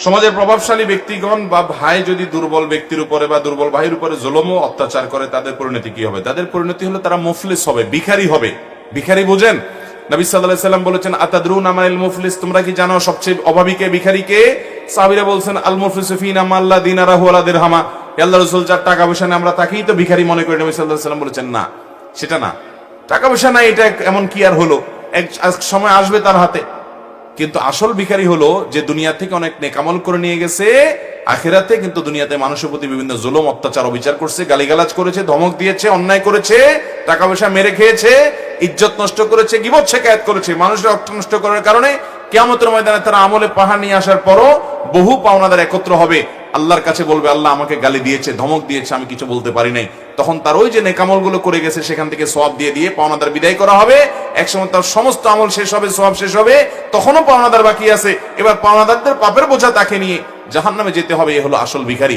সমাজের প্রভাবশালী ব্যক্তিগণ বা ভাই যদি দুর্বল ব্যক্তির উপরে বা দুর্বল ভাইয়ের উপরে জুলুম ও অত্যাচার করে, তাদের পরিণতি কি হবে? তাদের পরিণতি হলো তারা মুফলিস হবে, ভিখারি হবে। ভিখারি বুঝেন? নবী সাল্লাল্লাহু আলাইহি ওয়াসাল্লাম বলেছেন, আতাদরুনা মাল মুফলিস, তোমরা কি জানো সবচেয়ে অভাবী কে, ভিখারি কে? সাহাবীরা বলছেন, আল মুফলিসু ফিনা মান লা দিনারাহু ওয়া লা দিরহামা। আল্লাহর রাসূল, যার টাকা পয়সা নেই আমরা তাকেই তো ভিখারি মনে করি। নবী সাল্লাল্লাহু আলাইহি ওয়াসাল্লাম বলেছেন, না, সেটা না। টাকা পয়সা নাই এটা এমন কি আর হলো, এক সময় আসবে তার হাতে। কিন্তু আসল ভিখারি হলো যে দুনিয়া থেকে অনেক নেকামল করে নিয়ে গেছে, আখিরাতে কিন্তু দুনিয়াতে মানুষের প্রতি বিভিন্ন জুলুম, অত্যাচার, অবিচার করছে, গালিগালাজ করেছে, ধমক দিয়েছে, অন্যায় করেছে, টাকা পয়সা মেরে খেয়েছে, ইজ্জত নষ্ট করেছে, গীবত শিকায়াত করেছে। মানুষের রক্ত নষ্ট করার কারণে কিয়ামতের ময়দানে তারা আমলে পাহাড় নিয়ে আসার পরও বহু পাওনাদার একত্র হবে, আল্লাহর কাছে বলবে, আল্লাহ আমাকে গালি দিয়েছে, ধমক দিয়েছে, আমি কিছু বলতে পারি নাই। তখন তার ওই যে নেকামল গুলো করে গেছে সেখান থেকে সওয়াব দিয়ে দিয়ে পাওনাদার বিদায় করা হবে। একসময় তার সমস্ত আমল শেষ হবে, সওয়াব শেষ হবে, তখনও পাওনাদার বাকি আছে। এবার পাওনাদারদের পাপের বোঝা তাকে নিয়ে জাহান্নামে যেতে হবে। এ হলো আসল ভিখারি।